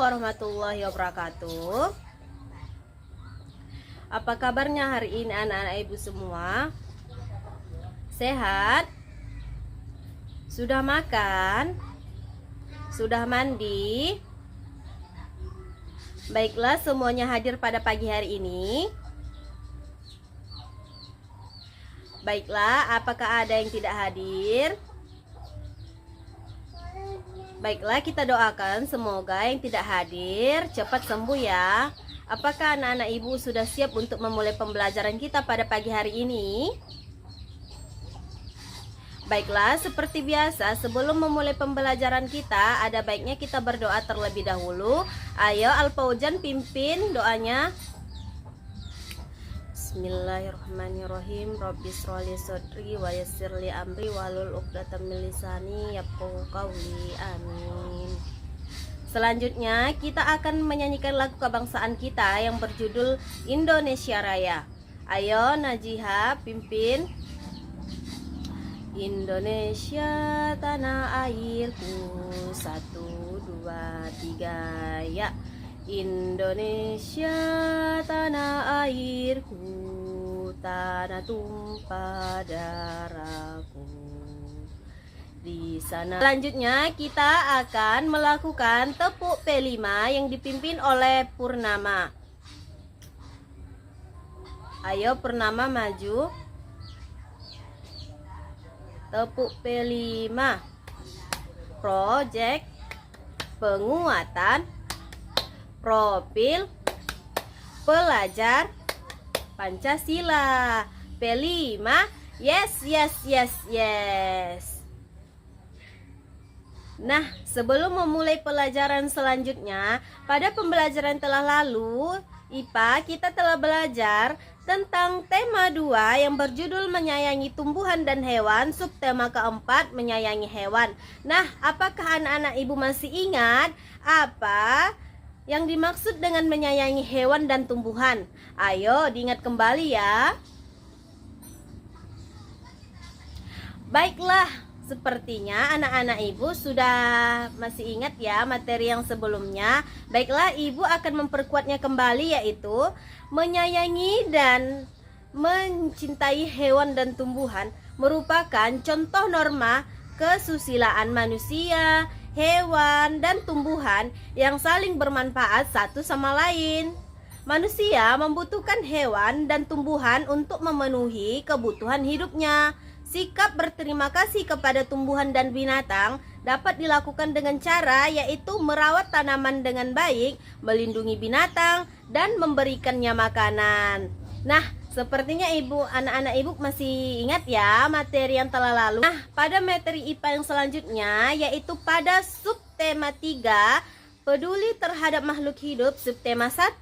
warahmatullahi wabarakatuh. Apa kabarnya hari ini anak-anak ibu semua? Sehat? Sudah makan? Sudah mandi? Baiklah, semuanya hadir pada pagi hari ini. Baiklah, apakah ada yang tidak hadir? Baiklah, kita doakan semoga yang tidak hadir cepat sembuh ya. Apakah anak-anak ibu sudah siap untuk memulai pembelajaran kita pada pagi hari ini? Baiklah, seperti biasa sebelum memulai pembelajaran kita, ada baiknya kita berdoa terlebih dahulu. Ayo Al-Fauzan pimpin doanya. Bismillahirrahmanirrahim. Rabbi shrahli sadri wa yassirli amri wahlul 'uqdatam min lisani yafqahu qawli. Amin. Selanjutnya kita akan menyanyikan lagu kebangsaan kita yang berjudul Indonesia Raya. Ayo Najiha pimpin. Indonesia tanah airku, 1, 2, 3 ya. Indonesia tanah airku, tanah tumpah darahku. Di sana. Selanjutnya kita akan melakukan tepuk P5 yang dipimpin oleh Purnama. Ayo Purnama maju. Tepuk P5. Project penguatan profil pelajar Pancasila. P5. Yes, yes, yes, yes. Nah, sebelum memulai pelajaran selanjutnya, pada pembelajaran telah lalu, IPA kita telah belajar tentang tema 2 yang berjudul menyayangi tumbuhan dan hewan, subtema keempat menyayangi hewan. Nah, apakah anak-anak ibu masih ingat apa yang dimaksud dengan menyayangi hewan dan tumbuhan? Ayo diingat kembali ya. Baiklah, sepertinya anak-anak ibu sudah masih ingat ya materi yang sebelumnya. Baiklah, ibu akan memperkuatnya kembali, yaitu menyayangi dan mencintai hewan dan tumbuhan merupakan contoh norma kesusilaan manusia, hewan, dan tumbuhan yang saling bermanfaat satu sama lain. Manusia membutuhkan hewan dan tumbuhan untuk memenuhi kebutuhan hidupnya. Sikap berterima kasih kepada tumbuhan dan binatang dapat dilakukan dengan cara yaitu merawat tanaman dengan baik, melindungi binatang, dan memberikannya makanan. Nah, sepertinya anak-anak ibu masih ingat ya materi yang telah lalu. Nah, pada materi IPA yang selanjutnya yaitu pada subtema 3, peduli terhadap makhluk hidup, subtema 1,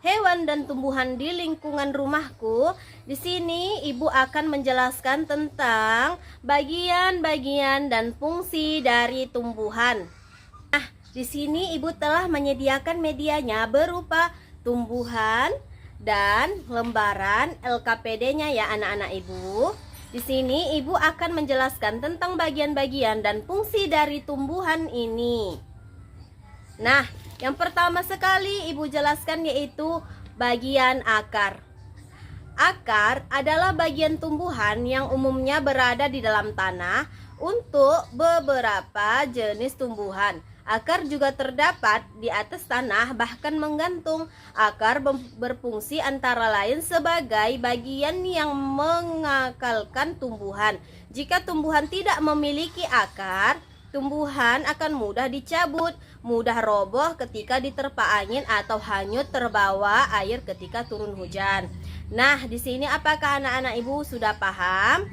hewan dan tumbuhan di lingkungan rumahku. Di sini ibu akan menjelaskan tentang bagian-bagian dan fungsi dari tumbuhan. Nah, di sini ibu telah menyediakan medianya berupa tumbuhan dan lembaran LKPD-nya ya anak-anak ibu. Di sini ibu akan menjelaskan tentang bagian-bagian dan fungsi dari tumbuhan ini. Nah, yang pertama sekali ibu jelaskan yaitu bagian akar. Akar adalah bagian tumbuhan yang umumnya berada di dalam tanah. Untuk beberapa jenis tumbuhan, akar juga terdapat di atas tanah, bahkan menggantung. Akar berfungsi antara lain sebagai bagian yang mengakalkan tumbuhan. Jika tumbuhan tidak memiliki akar, tumbuhan akan mudah dicabut, mudah roboh ketika diterpa angin atau hanyut terbawa air ketika turun hujan. Nah, di sini apakah anak-anak ibu sudah paham?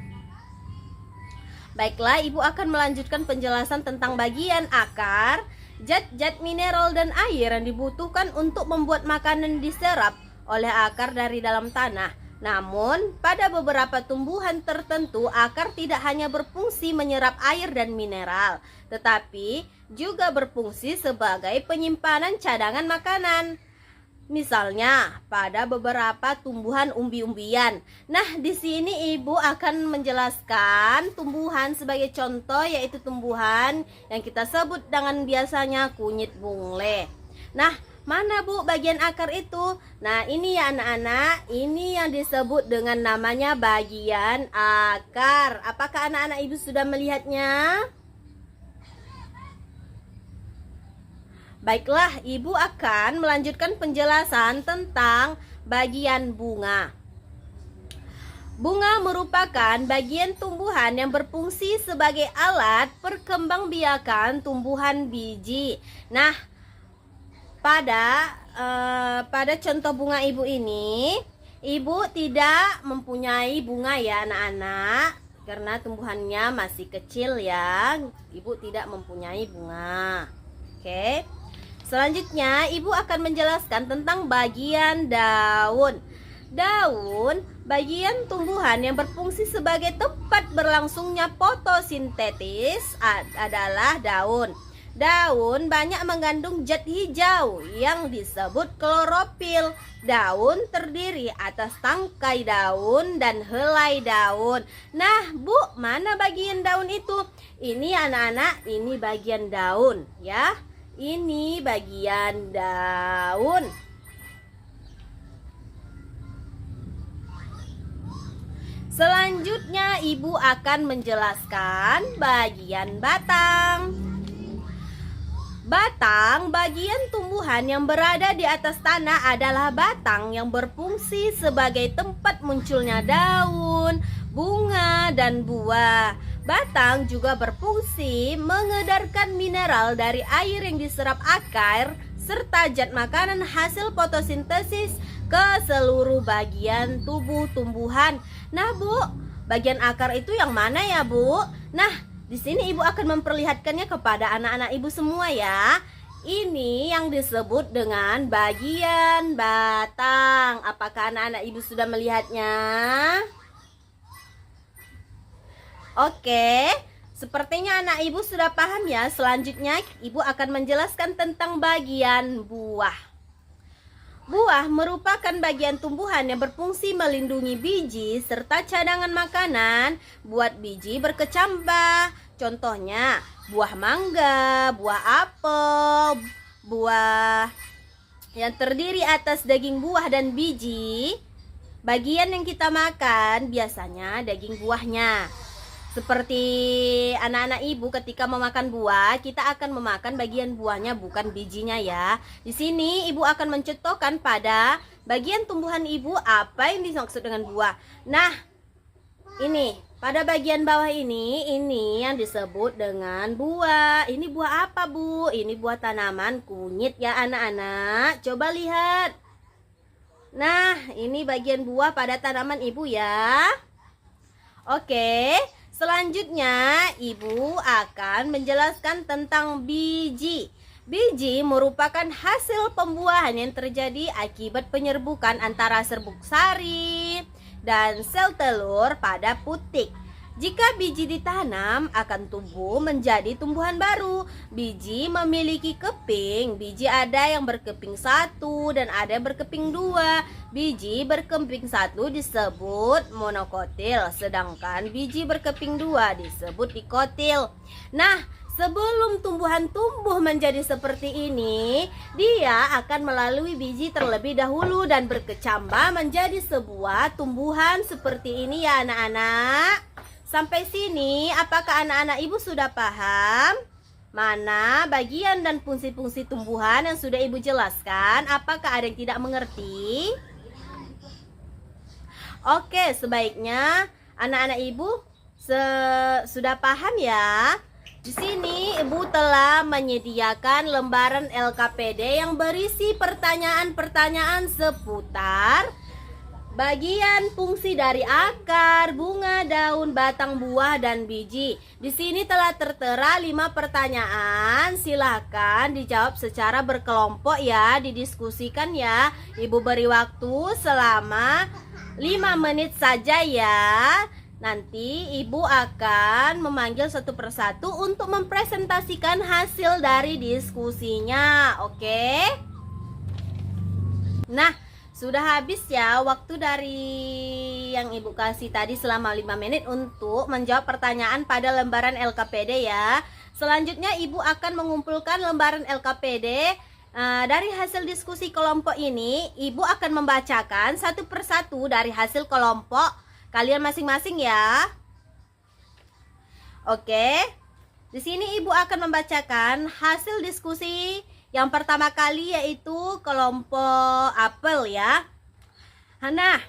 Baiklah, ibu akan melanjutkan penjelasan tentang bagian akar, zat-zat mineral dan air yang dibutuhkan untuk membuat makanan diserap oleh akar dari dalam tanah. Namun, pada beberapa tumbuhan tertentu, akar tidak hanya berfungsi menyerap air dan mineral, tetapi juga berfungsi sebagai penyimpanan cadangan makanan. Misalnya, pada beberapa tumbuhan umbi-umbian. Nah, di sini ibu akan menjelaskan tumbuhan sebagai contoh, yaitu tumbuhan yang kita sebut dengan biasanya kunyit bungle. Nah, mana Bu bagian akar itu? Nah, ini ya anak-anak, ini yang disebut dengan namanya bagian akar. Apakah anak-anak Ibu sudah melihatnya? Baiklah, Ibu akan melanjutkan penjelasan tentang bagian bunga. Bunga merupakan bagian tumbuhan yang berfungsi sebagai alat perkembangbiakan tumbuhan biji. Nah, pada contoh bunga Ibu ini, Ibu tidak mempunyai bunga ya anak-anak, karena tumbuhannya masih kecil ya. Ibu tidak mempunyai bunga. Oke. Selanjutnya, Ibu akan menjelaskan tentang bagian daun. Daun, bagian tumbuhan yang berfungsi sebagai tempat berlangsungnya fotosintesis adalah daun. Daun banyak mengandung zat hijau yang disebut klorofil. Daun terdiri atas tangkai daun dan helai daun. Nah, Bu, mana bagian daun itu? Ini anak-anak, ini bagian daun ya. Ini bagian daun. Selanjutnya Ibu akan menjelaskan bagian batang. Batang, bagian tumbuhan yang berada di atas tanah adalah batang yang berfungsi sebagai tempat munculnya daun, bunga, dan buah. Batang juga berfungsi mengedarkan mineral dari air yang diserap akar serta zat makanan hasil fotosintesis ke seluruh bagian tubuh tumbuhan. Nah, Bu, bagian akar itu yang mana ya, Bu? Nah, di sini Ibu akan memperlihatkannya kepada anak-anak Ibu semua ya. Ini yang disebut dengan bagian batang. Apakah anak-anak Ibu sudah melihatnya? Oke, sepertinya anak Ibu sudah paham ya. Selanjutnya Ibu akan menjelaskan tentang bagian buah. Buah merupakan bagian tumbuhan yang berfungsi melindungi biji serta cadangan makanan buat biji berkecambah. Contohnya buah mangga, buah apel, buah yang terdiri atas daging buah dan biji. Bagian yang kita makan biasanya daging buahnya. Seperti anak-anak Ibu ketika memakan buah, kita akan memakan bagian buahnya bukan bijinya ya. Di sini Ibu akan mencontohkan pada bagian tumbuhan Ibu apa yang dimaksud dengan buah. Nah, ini pada bagian bawah ini yang disebut dengan buah. Ini buah apa, Bu? Ini buah tanaman kunyit ya anak-anak. Coba lihat. Nah, ini bagian buah pada tanaman Ibu ya. Oke. Selanjutnya, Ibu akan menjelaskan tentang biji. Biji merupakan hasil pembuahan yang terjadi akibat penyerbukan antara serbuk sari dan sel telur pada putik. Jika biji ditanam, akan tumbuh menjadi tumbuhan baru. Biji memiliki keping. Biji ada yang berkeping 1 dan ada yang berkeping 2. Biji berkeping 1 disebut monokotil, sedangkan biji berkeping 2 disebut dikotil. Nah, sebelum tumbuhan tumbuh menjadi seperti ini, dia akan melalui biji terlebih dahulu dan berkecambah menjadi sebuah tumbuhan seperti ini ya anak-anak. Sampai sini, apakah anak-anak Ibu sudah paham? Mana bagian dan fungsi-fungsi tumbuhan yang sudah Ibu jelaskan? Apakah ada yang tidak mengerti? Oke, sebaiknya anak-anak Ibu sudah paham ya. Di sini Ibu telah menyediakan lembaran LKPD yang berisi pertanyaan-pertanyaan seputar bagian fungsi dari akar, bunga, daun, batang, buah, dan biji. Di sini telah tertera 5 pertanyaan. Silahkan dijawab secara berkelompok ya, didiskusikan ya. Ibu beri waktu selama 5 menit saja ya. Nanti Ibu akan memanggil satu persatu untuk mempresentasikan hasil dari diskusinya. Oke? Nah, sudah habis ya waktu dari yang Ibu kasih tadi selama 5 menit untuk menjawab pertanyaan pada lembaran LKPD ya. Selanjutnya Ibu akan mengumpulkan lembaran LKPD Dari hasil diskusi kelompok ini, Ibu akan membacakan satu persatu dari hasil kelompok kalian masing-masing ya. Oke. Di sini Ibu akan membacakan hasil diskusi yang pertama kali, yaitu kelompok apel ya. Nah,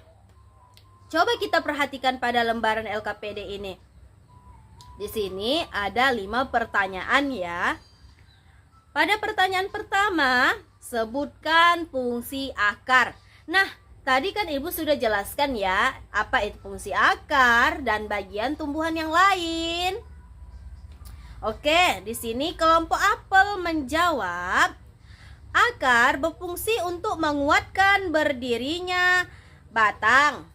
coba kita perhatikan pada lembaran LKPD ini. Di sini ada 5 pertanyaan ya. Pada pertanyaan pertama, sebutkan fungsi akar. Nah, tadi kan Ibu sudah jelaskan ya, apa itu fungsi akar dan bagian tumbuhan yang lain. Oke, di sini kelompok apel menjawab, akar berfungsi untuk menguatkan berdirinya batang,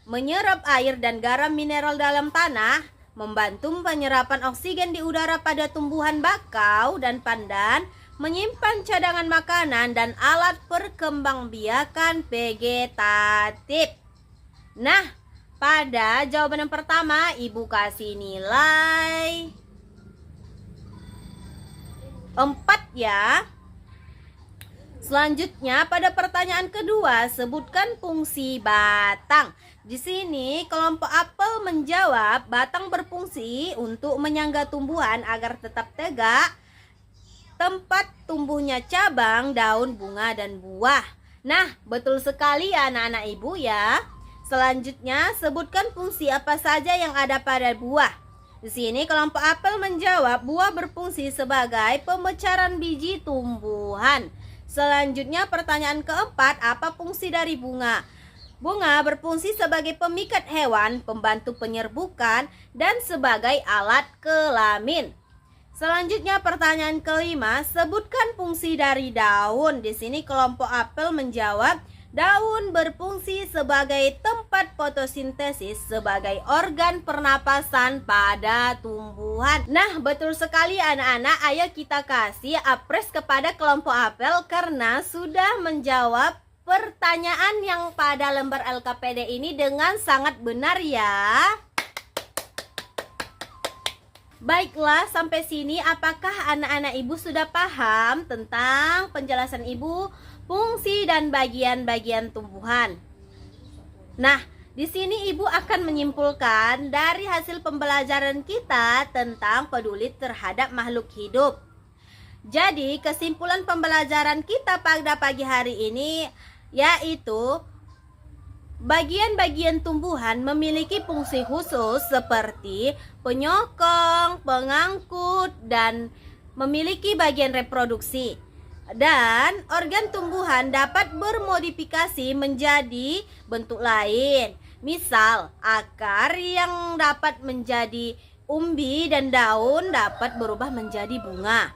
menyerap air dan garam mineral dalam tanah, membantu penyerapan oksigen di udara pada tumbuhan bakau dan pandan, menyimpan cadangan makanan dan alat perkembangbiakan vegetatif. Nah, pada jawaban yang pertama Ibu kasih nilai 4 ya. Selanjutnya pada pertanyaan kedua, sebutkan fungsi batang. Di sini kelompok apel menjawab, batang berfungsi untuk menyangga tumbuhan agar tetap tegak, tempat tumbuhnya cabang, daun, bunga, dan buah. Nah, betul sekali ya anak-anak Ibu ya. Selanjutnya, sebutkan fungsi apa saja yang ada pada buah. Di sini kelompok apel menjawab, buah berfungsi sebagai pemecaran biji tumbuhan. Selanjutnya pertanyaan keempat, apa fungsi dari bunga? Bunga berfungsi sebagai pemikat hewan, pembantu penyerbukan, dan sebagai alat kelamin. Selanjutnya pertanyaan kelima, sebutkan fungsi dari daun. Di sini kelompok apel menjawab, daun berfungsi sebagai tempat fotosintesis sebagai organ pernapasan pada tumbuhan. Nah, betul sekali anak-anak, ayo kita kasih apres kepada kelompok apel karena sudah menjawab pertanyaan yang pada lembar LKPD ini dengan sangat benar ya. Baiklah, sampai sini apakah anak-anak Ibu sudah paham tentang penjelasan Ibu fungsi dan bagian-bagian tumbuhan? Nah, di sini Ibu akan menyimpulkan dari hasil pembelajaran kita tentang peduli terhadap makhluk hidup. Jadi, kesimpulan pembelajaran kita pada pagi hari ini yaitu bagian-bagian tumbuhan memiliki fungsi khusus seperti penyokong, pengangkut, dan memiliki bagian reproduksi. Dan organ tumbuhan dapat bermodifikasi menjadi bentuk lain. Misal, akar yang dapat menjadi umbi dan daun dapat berubah menjadi bunga.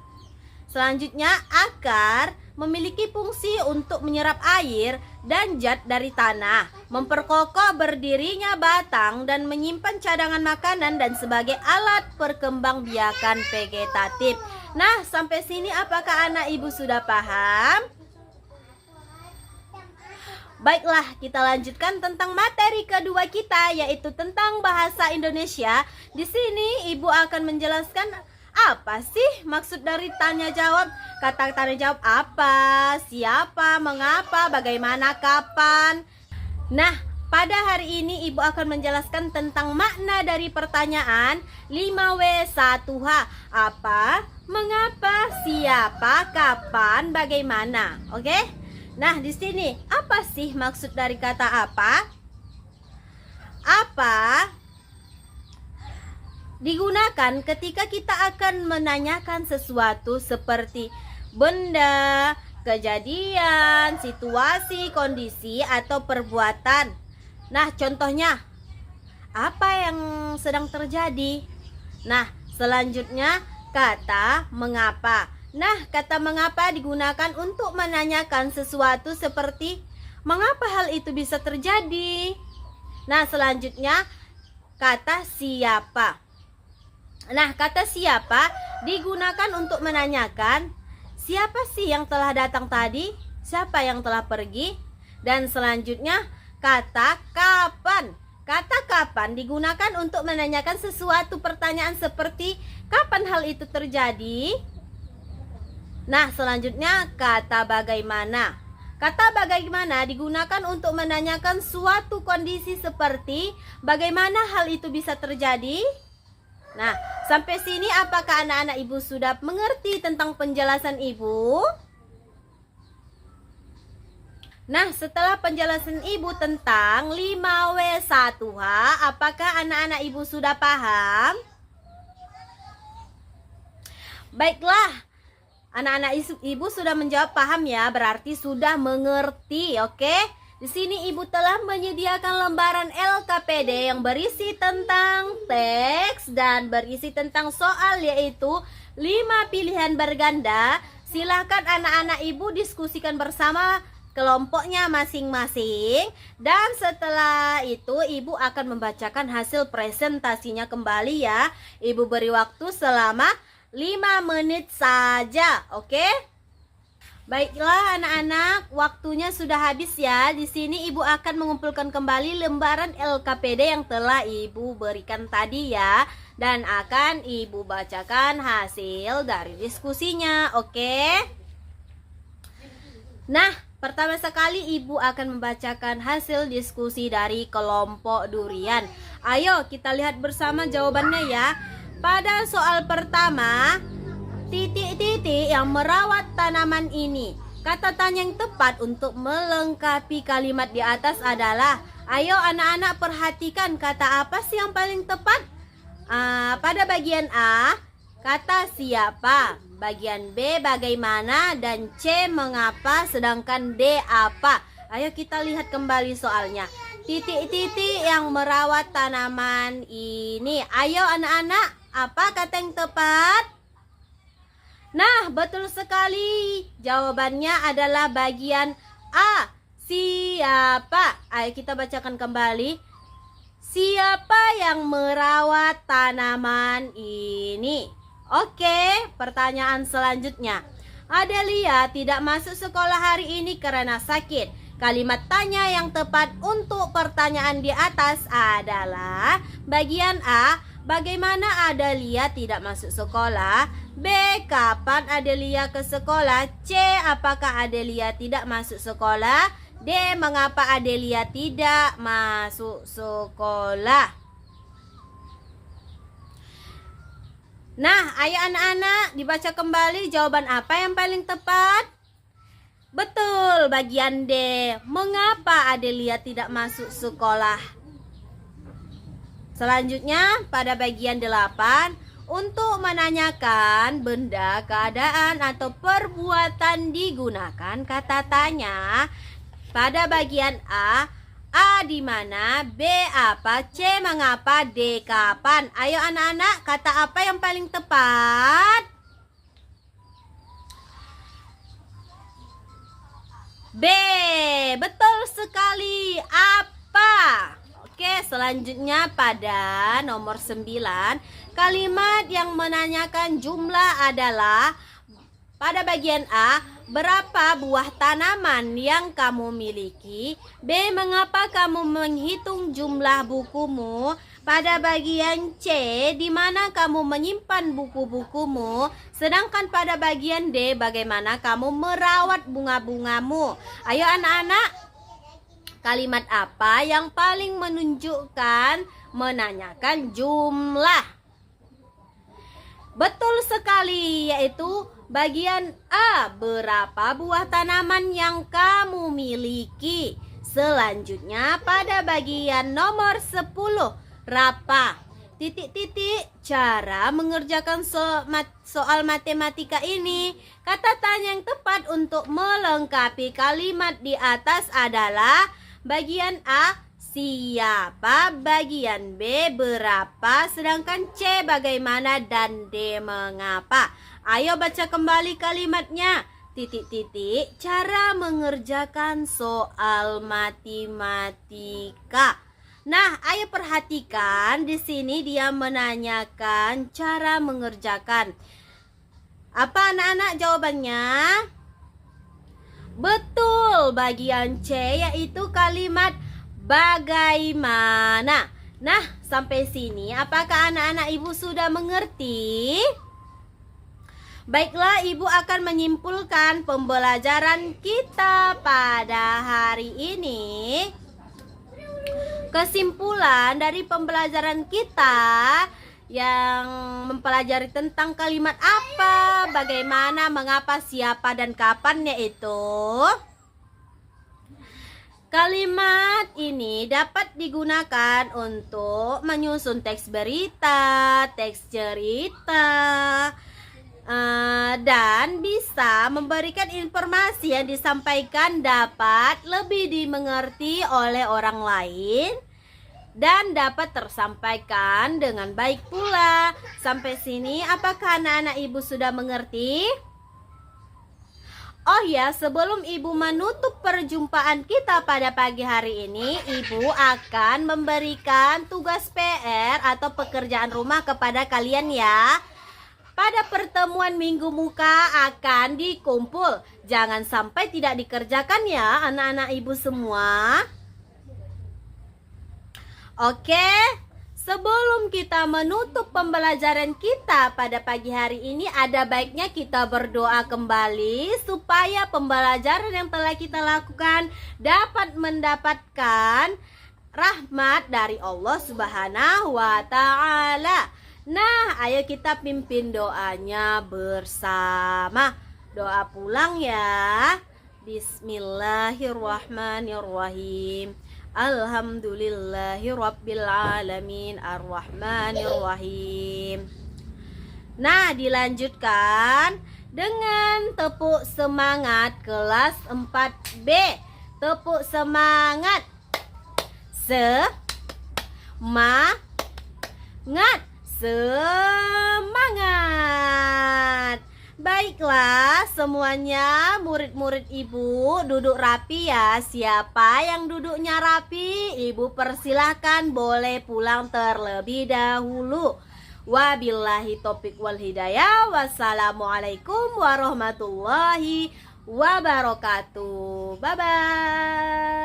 Selanjutnya, akar memiliki fungsi untuk menyerap air dan zat dari tanah, memperkokoh berdirinya batang, dan menyimpan cadangan makanan dan sebagai alat perkembangbiakan vegetatif. Nah, sampai sini apakah anak Ibu sudah paham? Baiklah, kita lanjutkan tentang materi kedua kita, yaitu tentang bahasa Indonesia. Di sini Ibu akan menjelaskan apa sih maksud dari tanya jawab? Kata tanya jawab apa, siapa, mengapa, bagaimana, kapan. Nah, pada hari ini Ibu akan menjelaskan tentang makna dari pertanyaan 5W1H. Apa, mengapa, siapa, kapan, bagaimana. Oke? Nah, di sini apa sih maksud dari kata apa? Apa digunakan ketika kita akan menanyakan sesuatu seperti benda, kejadian, situasi, kondisi, atau perbuatan. Nah, contohnya, apa yang sedang terjadi? Nah, selanjutnya kata mengapa. Nah, kata mengapa digunakan untuk menanyakan sesuatu seperti mengapa hal itu bisa terjadi. Nah, selanjutnya kata siapa. Nah, kata siapa digunakan untuk menanyakan siapa sih yang telah datang tadi, siapa yang telah pergi. Dan selanjutnya kata kapan. Kata kapan digunakan untuk menanyakan sesuatu pertanyaan seperti kapan hal itu terjadi. Nah, selanjutnya kata bagaimana. Kata bagaimana digunakan untuk menanyakan suatu kondisi seperti bagaimana hal itu bisa terjadi. Nah, sampai sini apakah anak-anak ibu sudah mengerti tentang penjelasan ibu? Nah, setelah penjelasan ibu tentang 5W1H, apakah anak-anak ibu sudah paham? Baiklah, anak-anak ibu sudah menjawab paham ya, berarti sudah mengerti, oke? Di sini ibu telah menyediakan lembaran LKPD yang berisi tentang teks dan berisi tentang soal, yaitu 5 pilihan berganda. Silakan anak-anak ibu diskusikan bersama kelompoknya masing-masing, dan setelah itu ibu akan membacakan hasil presentasinya kembali ya. Ibu beri waktu selama 5 menit saja, oke? Baiklah anak-anak, waktunya sudah habis ya. Di sini ibu akan mengumpulkan kembali lembaran LKPD yang telah ibu berikan tadi ya, dan akan ibu bacakan hasil dari diskusinya, oke? Nah, pertama sekali ibu akan membacakan hasil diskusi dari kelompok durian. Ayo kita lihat bersama jawabannya ya. Pada soal pertama, titik-titik yang merawat tanaman ini. Kata tanya yang tepat untuk melengkapi kalimat di atas adalah, ayo anak-anak perhatikan kata apa sih yang paling tepat. Pada bagian A, kata siapa, bagian B bagaimana, dan C mengapa, sedangkan D apa. Ayo kita lihat kembali soalnya. Titik-titik yang merawat tanaman ini. Ayo anak-anak, apa kata yang tepat? Nah, betul sekali. Jawabannya adalah bagian A, siapa. Ayo kita bacakan kembali. Siapa yang merawat tanaman ini? Oke, pertanyaan selanjutnya. Adelia tidak masuk sekolah hari ini karena sakit. Kalimat tanya yang tepat untuk pertanyaan di atas adalah bagian A, bagaimana Adelia tidak masuk sekolah? B, kapan Adelia ke sekolah? C, apakah Adelia tidak masuk sekolah? D, mengapa Adelia tidak masuk sekolah? Nah, ayo anak-anak dibaca kembali jawaban apa yang paling tepat? Betul, bagian D. Mengapa Adelia tidak masuk sekolah? Selanjutnya pada bagian 8, untuk menanyakan benda, keadaan, atau perbuatan digunakan kata tanya. Pada bagian A di mana, B apa, C mengapa, D kapan. Ayo anak-anak, kata apa yang paling tepat? B, betul sekali, apa. Oke, selanjutnya pada nomor 9, kalimat yang menanyakan jumlah adalah pada bagian A, berapa buah tanaman yang kamu miliki? B, mengapa kamu menghitung jumlah bukumu? Pada bagian C, di mana kamu menyimpan buku-bukumu? Sedangkan pada bagian D, bagaimana kamu merawat bunga-bungamu? Ayo anak-anak, kalimat apa yang paling menunjukkan menanyakan jumlah? Betul sekali, yaitu bagian A, berapa buah tanaman yang kamu miliki. Selanjutnya pada bagian nomor 10, rapa. Titik-titik cara mengerjakan soal matematika ini. Kata tanya yang tepat untuk melengkapi kalimat di atas adalah bagian A, siapa, bagian B, berapa, sedangkan C bagaimana, dan D mengapa. Ayo baca kembali kalimatnya. Titik-titik cara mengerjakan soal matematika. Nah, ayo perhatikan di sini dia menanyakan cara mengerjakan. Apa anak-anak jawabannya? Betul, bagian C yaitu kalimat bagaimana. Nah, sampai sini apakah anak-anak ibu sudah mengerti? Baiklah, Ibu akan menyimpulkan pembelajaran kita pada hari ini. Kesimpulan dari pembelajaran kita yang mempelajari tentang kalimat apa, bagaimana, mengapa, siapa, dan kapannya itu. Kalimat ini dapat digunakan untuk menyusun teks berita, teks cerita, dan bisa memberikan informasi yang disampaikan dapat lebih dimengerti oleh orang lain dan dapat tersampaikan dengan baik pula. Sampai sini apakah anak-anak Ibu sudah mengerti? Oh ya, sebelum Ibu menutup perjumpaan kita pada pagi hari ini, Ibu akan memberikan tugas PR atau pekerjaan rumah kepada kalian ya. Pada pertemuan minggu muka akan dikumpul. Jangan sampai tidak dikerjakan ya anak-anak Ibu semua. Oke, sebelum kita menutup pembelajaran kita pada pagi hari ini, ada baiknya kita berdoa kembali supaya pembelajaran yang telah kita lakukan dapat mendapatkan rahmat dari Allah Subhanahu wa Ta'ala. Nah, ayo kita pimpin doanya bersama. Doa pulang ya. Bismillahirrahmanirrahim. Alhamdulillahi Rabbil Alamin Ar-Rahmanir-Rahim. Nah, dilanjutkan dengan tepuk semangat kelas 4B. Tepuk semangat. Semangat. Baiklah semuanya, murid-murid Ibu duduk rapi ya. Siapa yang duduknya rapi, Ibu persilahkan boleh pulang terlebih dahulu. Wabillahi taufiq wal hidayah. Wassalamualaikum warahmatullahi wabarakatuh. Bye-bye.